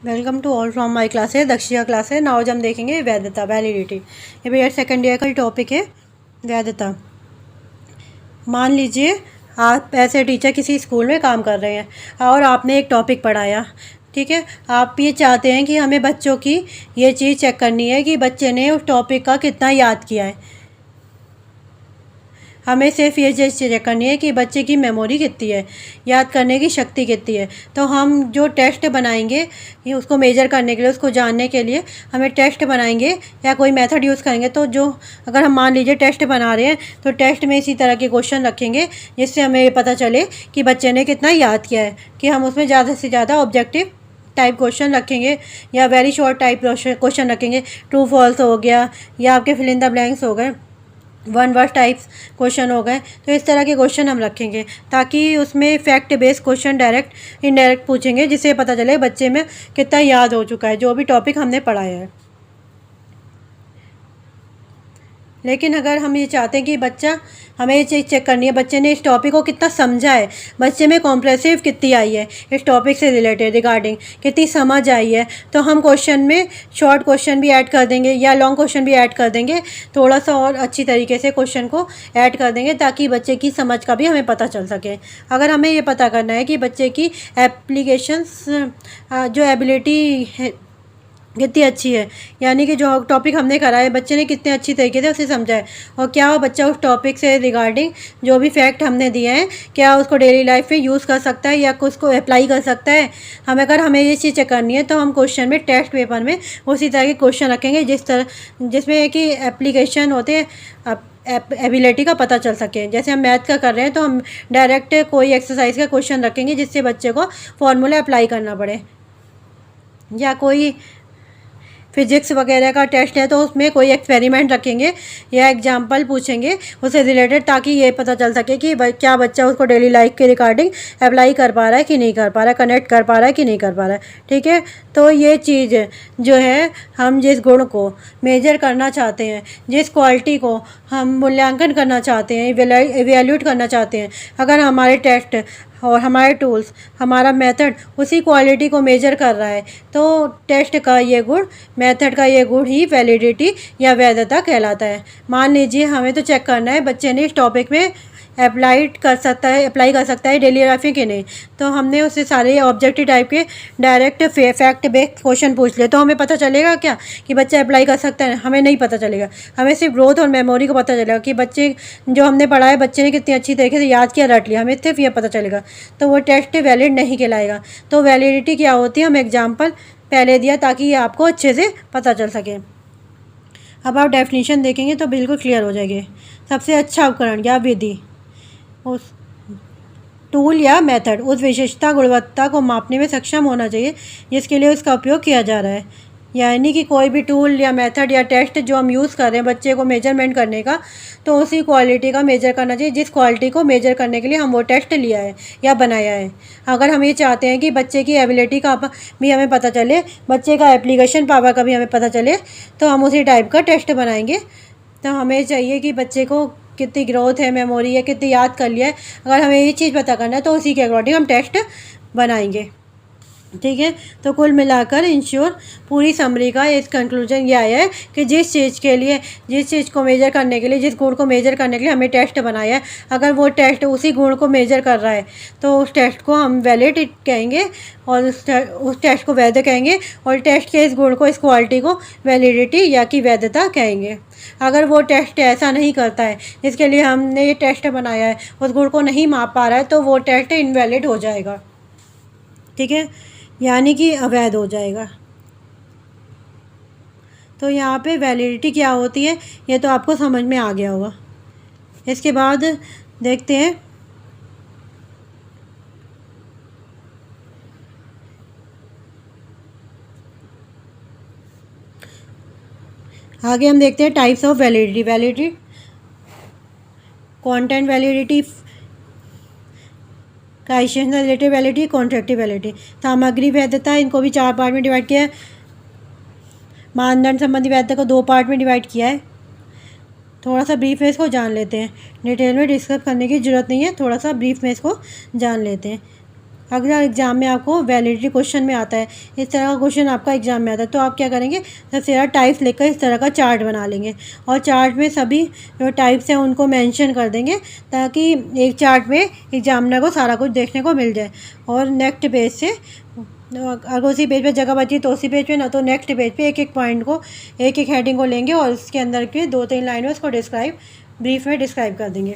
Welcome to all from my classes Dakshiya classes. Now आज हम देखेंगे वैधता वैलिडिटी। ये भैया सेकेंड ईयर का टॉपिक है वैधता। मान लीजिए आप ऐसे टीचर किसी स्कूल में काम कर रहे हैं और आपने एक टॉपिक पढ़ाया, ठीक है। आप ये चाहते हैं कि हमें बच्चों की ये चीज़ चेक करनी है कि बच्चे ने उस टॉपिक का कितना याद किया है। हमें सिर्फ ये चीज़ चेक करनी है कि बच्चे की मेमोरी कितनी है, याद करने की शक्ति कितनी है। तो हम जो टेस्ट बनाएंगे ये उसको मेजर करने के लिए, उसको जानने के लिए हमें टेस्ट बनाएंगे या कोई मेथड यूज़ करेंगे। तो जो अगर हम मान लीजिए टेस्ट बना रहे हैं तो टेस्ट में इसी तरह के क्वेश्चन रखेंगे जिससे हमें ये पता चले कि बच्चे ने कितना याद किया है, कि हम उसमें ज़्यादा से ज़्यादा ऑब्जेक्टिव टाइप क्वेश्चन रखेंगे या वेरी शॉर्ट टाइप क्वेश्चन रखेंगे। ट्रू फॉल्स हो गया या आपके फिल इन द ब्लैंक्स हो गए, वन वर्ड टाइप्स क्वेश्चन हो गए। तो इस तरह के क्वेश्चन हम रखेंगे ताकि उसमें fact based question direct indirect पूछेंगे जिससे पता चले बच्चे में कितना याद हो चुका है जो भी टॉपिक हमने पढ़ाया है। लेकिन अगर हम ये चाहते हैं कि बच्चा, हमें ये चीज़ चेक करनी है बच्चे ने इस टॉपिक को कितना समझा है, बच्चे में कॉम्प्रेसिव कितनी आई है, इस टॉपिक से रिलेटेड रिगार्डिंग कितनी समझ आई है, तो हम क्वेश्चन में शॉर्ट क्वेश्चन भी ऐड कर देंगे या लॉन्ग क्वेश्चन भी ऐड कर देंगे। थोड़ा सा और अच्छी तरीके से क्वेश्चन को ऐड कर देंगे ताकि बच्चे की समझ का भी हमें पता चल सके। अगर हमें ये पता करना है कि बच्चे की एप्लीकेशंस जो एबिलिटी है कितनी अच्छी है, यानी कि जो टॉपिक हमने करा है बच्चे ने कितने अच्छी तरीके से उसे समझा है और क्या वो बच्चा उस टॉपिक से रिगार्डिंग जो भी फैक्ट हमने दिए हैं क्या उसको डेली लाइफ में यूज़ कर सकता है या उसको अप्लाई कर सकता है। हमें ये चीज़ चेक करनी है तो हम क्वेश्चन में टेस्ट पेपर में उसी तरह के क्वेश्चन रखेंगे जिसमें कि एप्लीकेशन होते हैं, एबिलिटी का पता चल सके। जैसे हम मैथ का कर रहे हैं तो हम डायरेक्ट कोई एक्सरसाइज का क्वेश्चन रखेंगे जिससे बच्चे को फॉर्मूला अप्लाई करना पड़े, या कोई फिजिक्स वगैरह का टेस्ट है तो उसमें कोई एक्सपेरिमेंट रखेंगे या एग्जाम्पल पूछेंगे उससे रिलेटेड ताकि ये पता चल सके कि क्या बच्चा उसको डेली लाइफ के रिगार्डिंग अप्लाई कर पा रहा है कि नहीं कर पा रहा है, कनेक्ट कर पा रहा है कि नहीं कर पा रहा है, ठीक है। तो ये चीज़ जो है, हम जिस गुण को मेजर करना चाहते हैं, जिस क्वालिटी को हम मूल्यांकन करना चाहते हैं, इवेल्यूट करना चाहते हैं, अगर हमारे टेस्ट और हमारे टूल्स, हमारा मेथड उसी क्वालिटी को मेजर कर रहा है तो टेस्ट का ये गुण, मेथड का ये गुण ही वैलिडिटी या वैधता कहलाता है। मान लीजिए हमें तो चेक करना है बच्चे ने इस टॉपिक में अप्लाई कर सकता है डेली लाइफ में कि नहीं। तो हमने उससे सारे ऑब्जेक्टिव टाइप के डायरेक्ट फैक्ट बेस्ड क्वेश्चन पूछ लिए तो हमें पता चलेगा क्या कि बच्चा अप्लाई कर सकता है? हमें नहीं पता चलेगा। हमें सिर्फ ग्रोथ और मेमोरी को पता चलेगा कि बच्चे जो हमने पढ़ा है बच्चे ने कितनी अच्छी तरीके से याद किया, रट लिया, हमें सिर्फ ये पता चलेगा। तो वो टेस्ट वैलिड नहीं कहलाएगा। तो वैलिडिटी क्या होती है, हम एग्जाम्पल पहले दिया ताकि ये आपको अच्छे से पता चल सके। अब आप डेफिनेशन देखेंगे तो बिल्कुल क्लियर हो जाएगी। सबसे अच्छा उपकरण या विधि, उस टूल या मेथड उस विशेषता गुणवत्ता को मापने में सक्षम होना चाहिए जिसके लिए उसका उपयोग किया जा रहा है। यानी कि कोई भी टूल या मेथड या टेस्ट जो हम यूज़ कर रहे हैं बच्चे को मेजरमेंट करने का, तो उसी क्वालिटी का मेजर करना चाहिए जिस क्वालिटी को मेजर करने के लिए हम वो टेस्ट लिया है या बनाया है। अगर हम ये चाहते हैं कि बच्चे की एबिलिटी का भी हमें पता चले, बच्चे का एप्लीकेशन पावर का भी हमें पता चले, तो हम उसी टाइप का टेस्ट बनाएंगे। तो हमें चाहिए कि बच्चे को कितनी ग्रोथ है, मेमोरी है, कितनी याद कर लिया है। अगर हमें ये चीज़ पता करना है तो उसी के अकॉर्डिंग हम टेस्ट बनाएंगे, ठीक है। तो कुल मिलाकर इंश्योर पूरी समरी का इस कंक्लूजन ये आया है कि जिस चीज़ को मेजर करने के लिए, जिस गुण को मेजर करने के लिए हमें टेस्ट बनाया है, अगर वो टेस्ट उसी गुण को मेजर कर रहा है तो उस टेस्ट को हम वैलिड कहेंगे और उस टेस्ट को वैध कहेंगे और टेस्ट के इस गुण को, इस क्वालिटी को वैलिडिटी या कि वैधता कहेंगे। अगर वो टेस्ट ऐसा नहीं करता है जिसके लिए हमने ये टेस्ट बनाया है, उस गुण को नहीं माप पा रहा है, तो वो टेस्ट इनवैलिड हो जाएगा, ठीक है, यानी कि अवैध हो जाएगा। तो यहाँ पे वैलिडिटी क्या होती है ये तो आपको समझ में आ गया होगा। इसके बाद देखते हैं आगे, हम देखते हैं types of validity. Content validity, criterion relative validity, कॉन्ट्रैक्टिव validity. सामग्री वैधता, इनको भी 4 पार्ट में डिवाइड किया है। मानदंड संबंधी वैधता को 2 पार्ट में डिवाइड किया है। थोड़ा सा ब्रीफ में इसको जान लेते हैं, डिटेल में डिस्कस करने की ज़रूरत नहीं है, थोड़ा सा ब्रीफ में इसको जान लेते हैं। अगर एग्ज़ाम में आपको वैलिडिटी क्वेश्चन में आता है, इस तरह का क्वेश्चन आपका एग्ज़ाम में आता है, तो आप क्या करेंगे, सबसे ज़्यादा टाइप्स लेकर इस तरह का चार्ट बना लेंगे और चार्ट में सभी जो टाइप्स हैं उनको मेंशन कर देंगे, ताकि एक चार्ट में एग्जामिनर को सारा कुछ देखने को मिल जाए। और नेक्स्ट पेज से अगर उसी पेज पे जगह बची तो उसी पेज पे, ना तो नेक्स्ट पेज पे एक एक पॉइंट को, एक एक हेडिंग को लेंगे और उसके अंदर के 2-3 लाइन में उसको ब्रीफ में डिस्क्राइब कर देंगे।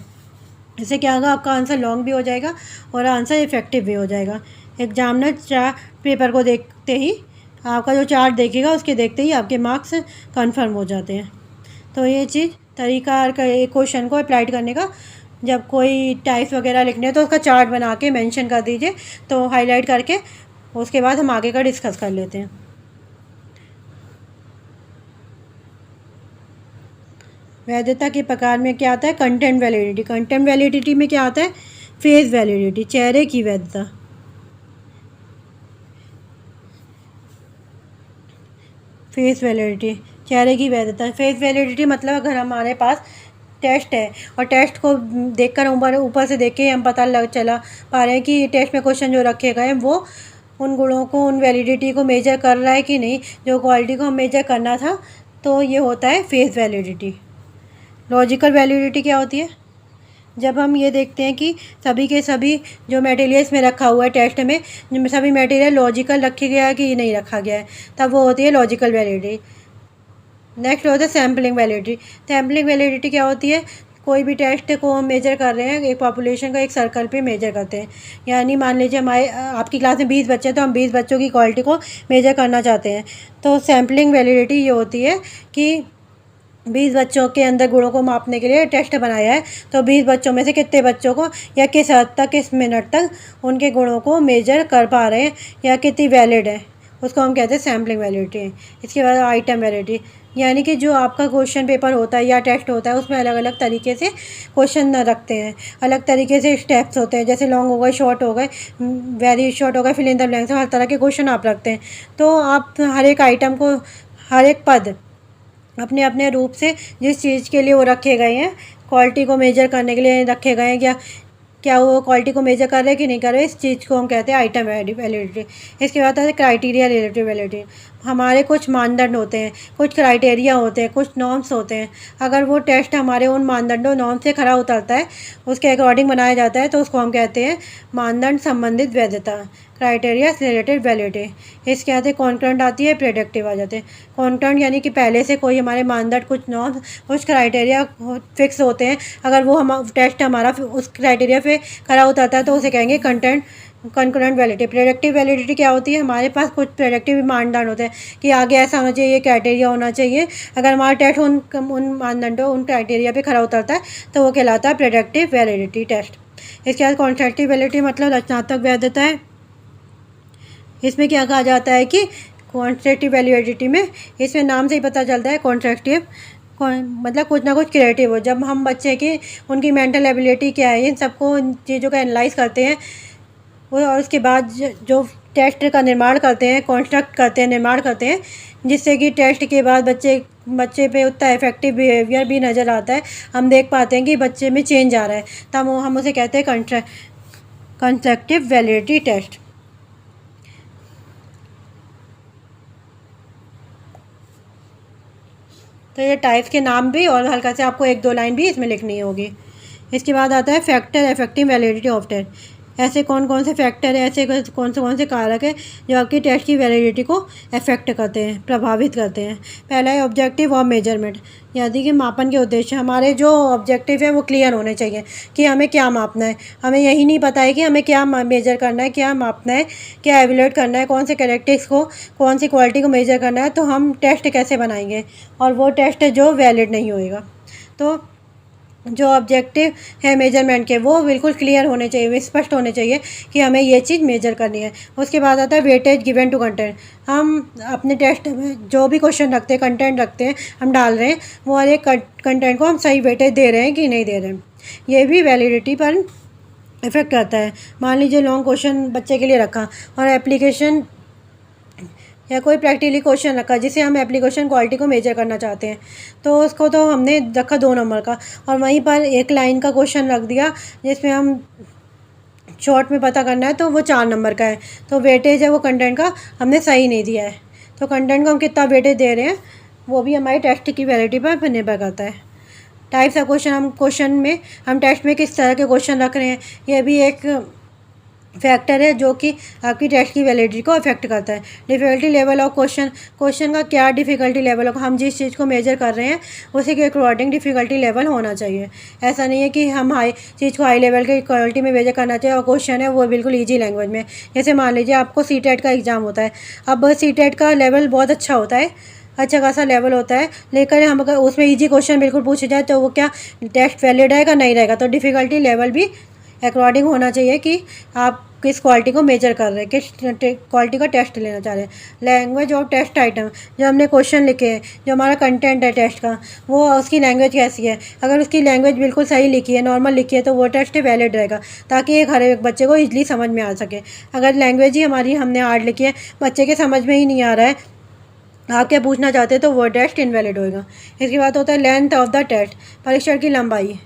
इससे क्या होगा, आपका आंसर लॉन्ग भी हो जाएगा और आंसर इफेक्टिव भी हो जाएगा। एग्जामिनर चार्ट पेपर को देखते ही, आपका जो चार्ट देखेगा उसके देखते ही आपके मार्क्स कंफर्म हो जाते हैं। तो ये चीज़ तरीका एक क्वेश्चन को अप्लाइड करने का, जब कोई टाइप्स वगैरह लिखने हैं तो उसका चार्ट बना के मेंशन कर दीजिए, तो हाईलाइट करके उसके बाद हम आगे का डिस्कस कर लेते हैं। वैधता के प्रकार में क्या आता है, कंटेंट वैलिडिटी। कंटेंट वैलिडिटी में क्या आता है, फेस वैलिडिटी, चेहरे की वैधता। फेस वैलिडिटी, चेहरे की वैधता। फेस वैलिडिटी मतलब अगर हमारे पास टेस्ट है और टेस्ट को देखकर ऊपर से देख के हम चला पा रहे हैं कि टेस्ट में क्वेश्चन जो रखे गए हैं वो उन गुणों को, उन वैलिडिटी को मेजर कर रहा है कि नहीं, जो क्वालिटी को हम मेजर करना था, तो ये होता है फेस वैलिडिटी। लॉजिकल वैलिडिटी क्या होती है, जब हम ये देखते हैं कि सभी के सभी जो मटेरियल्स में रखा हुआ है टेस्ट में, सभी मटेरियल लॉजिकल रखे गया है कि नहीं रखा गया है, तब वो होती है लॉजिकल वैलिडिटी। नेक्स्ट होता है सैम्पलिंग वैलिडिटी। सैम्पलिंग वैलिडिटी क्या होती है, कोई भी टेस्ट को हम मेजर कर रहे हैं, एक पॉपुलेशन का एक सर्कल पे मेजर करते हैं, यानी मान लीजिए हमारे आपकी क्लास में 20 बच्चे हैं, तो हम 20 बच्चों की क्वालिटी को मेजर करना चाहते हैं। तो सैम्पलिंग वैलिडिटी ये होती है कि 20 बच्चों के अंदर गुणों को मापने के लिए टेस्ट बनाया है, तो 20 बच्चों में से कितने बच्चों को या किस हद तक, किस मिनट तक उनके गुणों को मेजर कर पा रहे हैं या कितनी वैलिड है, उसको हम कहते हैं सैम्पलिंग वैलिडिटी। इसके बाद आइटम वैलिडिटी, यानी कि जो आपका क्वेश्चन पेपर होता है या टेस्ट होता है उसमें अलग अलग तरीके से क्वेश्चन रखते हैं, अलग तरीके से स्टेप्स होते हैं, जैसे लॉन्ग हो गए, शॉर्ट हो गए, वेरी शॉर्ट हो गए, फिल इन द ब्लैंक्स, हर तरह के क्वेश्चन आप रखते हैं। तो आप हर एक आइटम को, हर एक पद अपने अपने रूप से जिस चीज़ के लिए वो रखे गए हैं, क्वालिटी को मेजर करने के लिए रखे गए हैं, क्या वो क्वालिटी को मेजर कर रहे हैं कि नहीं कर रहे, इस चीज़ को हम कहते हैं आइटम वैलिडिटी। इसके बाद आता है क्राइटेरिया रिलेटिव वैलिडिटी। हमारे कुछ मानदंड होते हैं, कुछ क्राइटेरिया होते हैं, कुछ नॉर्म्स होते हैं, अगर वो टेस्ट हमारे उन मानदंडों नॉर्म से खरा उतरता है, उसके अकॉर्डिंग बनाया जाता है, तो उसको हम कहते हैं मानदंड संबंधित वैधता, क्राइटेरिया रिलेटेड वैलिडिटी। इसके आते कॉन्करेंट आती है, प्रेडिक्टिव आ जाते हैं। कॉन्करेंट यानी कि पहले से कोई हमारे मानदंड, कुछ नॉर्म, कुछ क्राइटेरिया फिक्स होते हैं, अगर वो हम टेस्ट हमारा उस क्राइटेरिया पे खरा उतरता है तो उसे कहेंगे कंकरेंट वैलिडिटी। प्रेडिक्टिव वैलिडिटी क्या होती है, हमारे पास कुछ प्रेडिक्टिव मानदंड होते हैं कि आगे ऐसा होना चाहिए, ये क्राइटेरिया होना चाहिए, अगर हमारा टेस्ट उन मानदंडों, उन क्राइटेरिया पे खरा उतरता है तो वो कहलाता है प्रेडिक्टिव वैलिडिटी टेस्ट। इसके बाद कॉन्स्ट्रक्टिव वैलिडिटी मतलब रचनात्मक वैधता है। इसमें क्या कहा जाता है कि कॉन्स्ट्रक्टिव वैलिडिटी में, इसमें नाम से ही पता चलता है कॉन्स्ट्रक्टिव मतलब कुछ ना कुछ क्रिएटिव हो। जब हम बच्चे की, उनकी मेंटल एबिलिटी क्या है, इन सबको, इन चीज़ों का एनालाइज करते हैं वो, और उसके बाद जो टेस्ट का निर्माण करते हैं, कॉन्स्ट्रक्ट करते हैं, निर्माण करते हैं, जिससे कि टेस्ट के बाद बच्चे पे उतना इफेक्टिव बिहेवियर भी नज़र आता है, हम देख पाते हैं कि बच्चे में चेंज आ रहा है, तब हम उसे कहते हैं कंस्ट्रक्टिव वैलिडिटी टेस्ट। तो ये टाइप्स के नाम भी और हल्का से आपको 1-2 लाइन भी इसमें लिखनी होगी। इसके बाद आता है factor effective validity of test. ऐसे कौन कौन से फैक्टर हैं, ऐसे कौन से कारक हैं जो आपकी टेस्ट की वैलिडिटी को अफेक्ट करते हैं, प्रभावित करते हैं। पहला है ऑब्जेक्टिव और मेजरमेंट, यानी कि मापन के उद्देश्य। हमारे जो ऑब्जेक्टिव है वो क्लियर होने चाहिए कि हमें क्या मापना है। हमें यही नहीं पता है कि हमें क्या मेजर करना है, क्या मापना है, क्या एवेल्यूएट करना है, कौन से कैरेक्टरिस्टिक्स को, कौन सी क्वालिटी को मेजर करना है, तो हम टेस्ट कैसे बनाएंगे, और वो टेस्ट जो वैलिड नहीं होएगा। तो जो ऑब्जेक्टिव है मेजरमेंट के, वो बिल्कुल क्लियर होने चाहिए, स्पष्ट होने चाहिए कि हमें ये चीज़ मेजर करनी है। उसके बाद आता है वेटेज गिवन टू कंटेंट। हम अपने टेस्ट में जो भी क्वेश्चन रखते हैं, कंटेंट रखते हैं, हम डाल रहे हैं, वो हर एक कंटेंट को हम सही वेटेज दे रहे हैं कि नहीं दे रहे हैं, ये भी वैलिडिटी पर इफेक्ट करता है। मान लीजिए लॉन्ग क्वेश्चन बच्चे के लिए रखा और एप्लीकेशन या कोई प्रैक्टिकली क्वेश्चन रखा जिसे हम एप्लीकेशन क्वालिटी को मेजर करना चाहते हैं, तो उसको तो हमने रखा 2 नंबर का, और वहीं पर 1 लाइन का क्वेश्चन रख दिया जिसमें हम शॉर्ट में पता करना है तो वो 4 नंबर का है। तो वेटेज है वो कंटेंट का हमने सही नहीं दिया है। तो कंटेंट को हम कितना वेटेज दे रहे हैं वो भी हमारी टेस्ट की वैलिडिटी पर निर्भर करता है। टाइप्स ऑफ क्वेश्चन में हम टेस्ट में किस तरह के क्वेश्चन रख रहे हैं ये भी एक फैक्टर है जो कि आपकी टेस्ट की वैलिडिटी को अफेक्ट करता है। डिफ़िकल्टी लेवल ऑफ क्वेश्चन का क्या डिफ़िकल्टी लेवल होगा, हम जिस चीज़ को मेजर कर रहे हैं उसी के अकॉर्डिंग डिफ़िकल्टी लेवल होना चाहिए। ऐसा नहीं है कि हम हाई चीज़ को हाई लेवल की क्वालिटी में मेजर करना चाहिए और क्वेश्चन है वो बिल्कुल ईजी लैंग्वेज में। जैसे मान लीजिए आपको सीटेट का एग्ज़ाम होता है, अब सीटेट का लेवल बहुत अच्छा होता है, अच्छा खासा लेवल होता है, लेकिन हम अगर उसमें ईजी क्वेश्चन बिल्कुल पूछे जाए तो वो क्या टेस्ट वैलिड रहेगा, नहीं रहेगा। तो डिफ़िकल्टी लेवल भी अकॉर्डिंग होना चाहिए कि आप किस क्वालिटी को मेजर कर रहे हैं, किस क्वालिटी का टेस्ट लेना चाह रहे हैं। लैंग्वेज और टेस्ट आइटम, जो हमने क्वेश्चन लिखे हैं, जो हमारा कंटेंट है टेस्ट का, वो उसकी लैंग्वेज कैसी है। अगर उसकी लैंग्वेज बिल्कुल सही लिखी है, नॉर्मल लिखी है, तो वो टेस्ट वैलिड रहेगा, ताकि एक हर एक बच्चे को ईजिली समझ में आ सके। अगर लैंग्वेज ही हमारी हमने हार्ड लिखी है, बच्चे के समझ में ही नहीं आ रहा है, आप क्या पूछना चाहते हैं, तो वो टेस्ट इनवैलिड होएगा। इसके बाद होता है लेंथ ऑफ द टेस्ट, परीक्षण की लंबाई।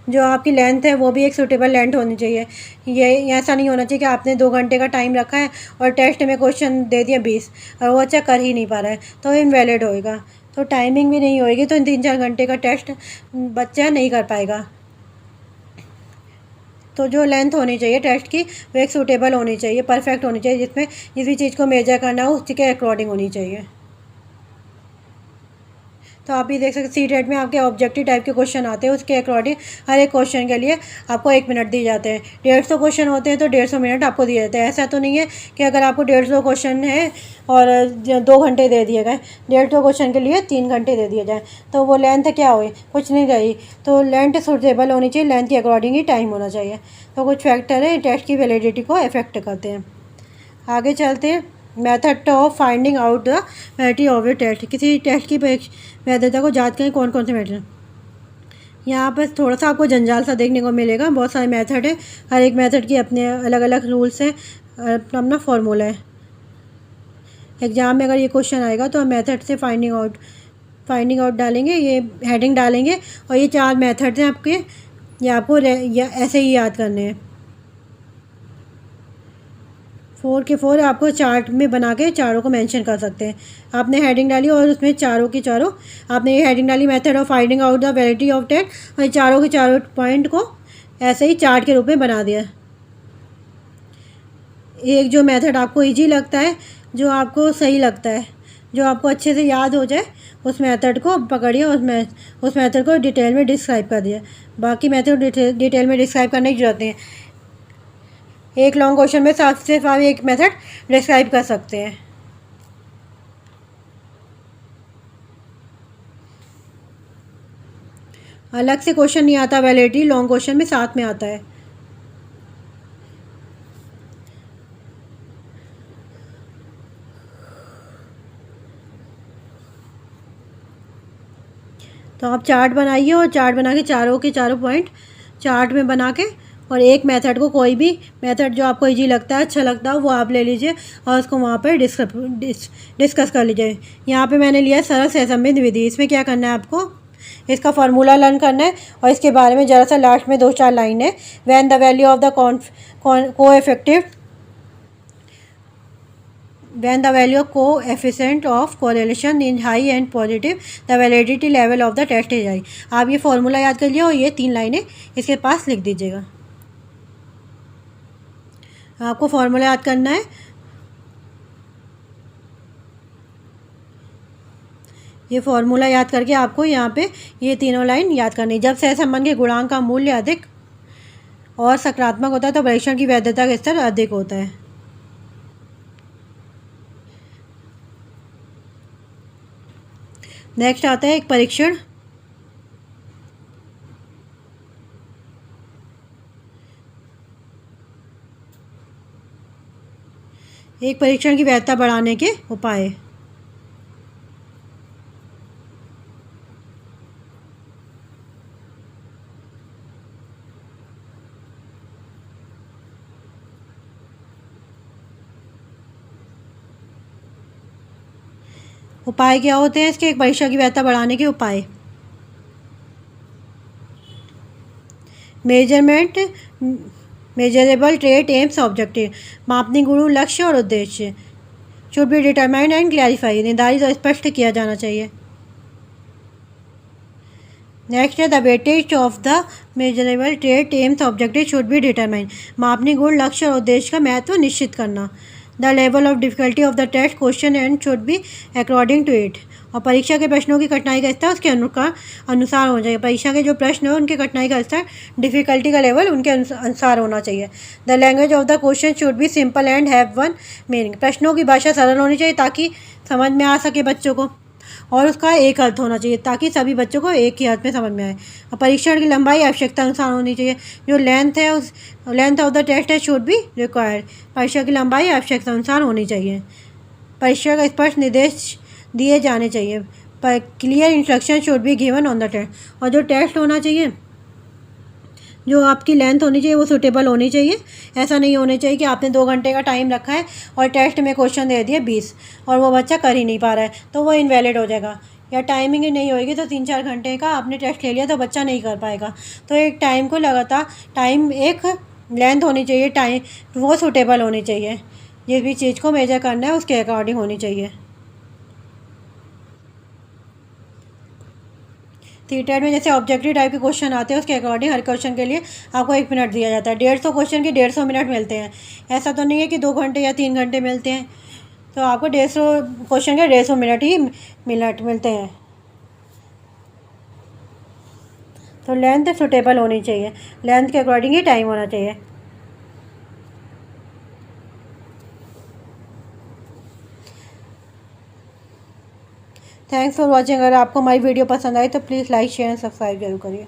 जो आपकी लेंथ है वो भी एक सूटेबल लेंथ होनी चाहिए। ये ऐसा नहीं होना चाहिए कि आपने 2 घंटे का टाइम रखा है और टेस्ट में क्वेश्चन दे दिया 20 और वो अच्छा कर ही नहीं पा रहा है, तो इनवैलिड होएगा। तो टाइमिंग भी नहीं होएगी, तो 3-4 घंटे का टेस्ट बच्चा नहीं कर पाएगा। तो जो लेंथ होनी चाहिए टेस्ट की वो एक सूटेबल होनी चाहिए, परफेक्ट होनी चाहिए, जिसमें जिस भी चीज़ को मेजर करना हो उसके अकॉर्डिंग होनी चाहिए। तो आप ये देख सकते सीटेट में आपके ऑब्जेक्टिव टाइप के क्वेश्चन आते हैं, उसके अकॉर्डिंग हर एक क्वेश्चन के लिए आपको 1 मिनट दिए जाते हैं। 150 क्वेश्चन होते हैं तो 150 मिनट आपको दिए जाते हैं। ऐसा तो नहीं है कि अगर आपको 150 क्वेश्चन है और 2 घंटे दे दिए गए, 150 क्वेश्चन के लिए 3 घंटे दे दिए जाए, तो वो लेंथ क्या हुई, कुछ नहीं रही। तो लेंथ सूटेबल होनी चाहिए, लेंथ के अकॉर्डिंग ही टाइम होना चाहिए। तो कुछ फैक्टर हैं टेस्ट की वैलिडिटी को अफेक्ट करते हैं। आगे चलते हैं, method of finding out the validity of a test. किसी टेस्ट की वैधता को जांच करें, कौन कौन से मेथड। यहाँ पर थोड़ा सा आपको जंजाल सा देखने को मिलेगा, बहुत सारे मेथड है, हर एक मेथड की अपने अलग अलग रूल्स हैं, अपना फार्मूला है। एग्ज़ाम में अगर ये क्वेश्चन आएगा तो हम मेथड से फाइंडिंग आउट डालेंगे, ये हेडिंग डालेंगे और ये 4 मेथड्स हैं आपके, ये आपको ऐसे ही याद करने हैं। 4 के 4 आपको चार्ट में बना के चारों को मेंशन कर सकते हैं। आपने हेडिंग डाली और उसमें चारों की चारों आपने ये हेडिंग डाली, method of finding out the validity of test, और चारों के चारों पॉइंट को ऐसे ही चार्ट के रूप में बना दिया। एक जो मेथड आपको इजी लगता है, जो आपको सही लगता है, जो आपको अच्छे से याद हो जाए, उस मेथड को पकड़िए, उस मेथड को डिटेल में डिस्क्राइब कर दिया। बाकी मेथड डिटेल में डिस्क्राइब करने की जरूरत नहीं है। एक लॉन्ग क्वेश्चन में सिर्फ आप एक मेथड डिस्क्राइब कर सकते हैं। अलग से क्वेश्चन नहीं आता, वैलिडिटी लॉन्ग क्वेश्चन में साथ में आता है। तो आप चार्ट बनाइए और चार्ट बना के चारों के चारों पॉइंट चार्ट में बना के, और एक मेथड को, कोई भी मेथड जो आपको इजी लगता है, अच्छा लगता है, वो आप ले लीजिए और उसको वहाँ पर डिस्कस कर लीजिए। यहाँ पे मैंने लिया सरल सहसंबंध विधि। इसमें क्या करना है, आपको इसका फार्मूला लर्न करना है और इसके बारे में ज़रा सा लास्ट में 2-4 लाइन है। When the value of the when the value of coefficient of correlation is high and positive, the validity level of the test is high। आप ये फॉर्मूला याद कर लिया और ये 3 लाइनें इसके पास लिख दीजिएगा। आपको फॉर्मूला याद करना है, ये फॉर्मूला याद करके आपको यहाँ पे ये तीनों लाइन याद करनी। जब सहसंबंध के गुणांक का मूल्य अधिक और सकारात्मक होता है तो परीक्षण की वैधता का स्तर अधिक होता है। नेक्स्ट आता है एक परीक्षण। एक परीक्षण की वैधता बढ़ाने के उपाय। उपाय क्या होते हैं इसके, एक परीक्षा की वैधता बढ़ाने के उपाय। Measurement measurable trait aims objective, मापनीय गुण, लक्ष्य और उद्देश्य। Should be determined and clarify, निर्धारित और स्पष्ट किया जाना चाहिए। नेक्स्ट है the weightage of the measurable trait aims objective should be determined, मापनीय गुण, लक्ष्य और उद्देश्य का महत्व निश्चित करना। The level of difficulty of the test question and should be according to it, और परीक्षा के प्रश्नों की कठिनाई का स्तर उसके अनुसार होना चाहिए। परीक्षा के जो प्रश्न हो उनके कठिनाई का स्तर, डिफिकल्टी का लेवल उनके अनुसार होना चाहिए। The language of the question should be simple and have one meaning, प्रश्नों की भाषा सरल होनी चाहिए ताकि समझ में आ सके बच्चों को, और उसका एक अर्थ होना चाहिए ताकि सभी बच्चों को एक ही अर्थ में समझ में आए। और परीक्षण की लंबाई आवश्यकता अनुसार होनी चाहिए। जो लेंथ है उस लेंथ ऑफ द टेस्ट है शुड बी रिक्वायर्ड, परीक्षा की लंबाई आवश्यकता अनुसार होनी चाहिए। परीक्षा का स्पष्ट निर्देश दिए जाने चाहिए। पर clear instruction should be given on the test, और जो टेस्ट होना चाहिए, जो आपकी लेंथ होनी चाहिए वो सूटेबल होनी चाहिए। ऐसा नहीं होना चाहिए कि आपने 2 घंटे का टाइम रखा है और टेस्ट में क्वेश्चन दे दिए 20 और वो बच्चा कर ही नहीं पा रहा है, तो वो इनवैलिड हो जाएगा। या टाइमिंग ही नहीं होएगी तो 3-4 घंटे का आपने टेस्ट ले लिया तो बच्चा नहीं कर पाएगा। तो एक टाइम को लगातार एक लेंथ होनी चाहिए, टाइम वो सूटेबल होनी चाहिए। जिस भी चीज़ को मेजर करना है उसके अकॉर्डिंग होनी चाहिए। सीटेट में जैसे ऑब्जेक्टिव टाइप के क्वेश्चन आते हैं उसके अकॉर्डिंग हर क्वेश्चन के लिए आपको 1 मिनट दिया जाता है। 150 क्वेश्चन के 150 मिनट मिलते हैं। ऐसा तो नहीं है कि 2 घंटे या 3 घंटे मिलते हैं, तो आपको 150 क्वेश्चन के 150 मिनट ही मिलते हैं। तो लेंथ सुटेबल होनी चाहिए, लेंथ के अकॉर्डिंग ही टाइम होना चाहिए। Thanks for watching. अगर आपको हमारी वीडियो पसंद आई तो please like share and subscribe जरूर करिए।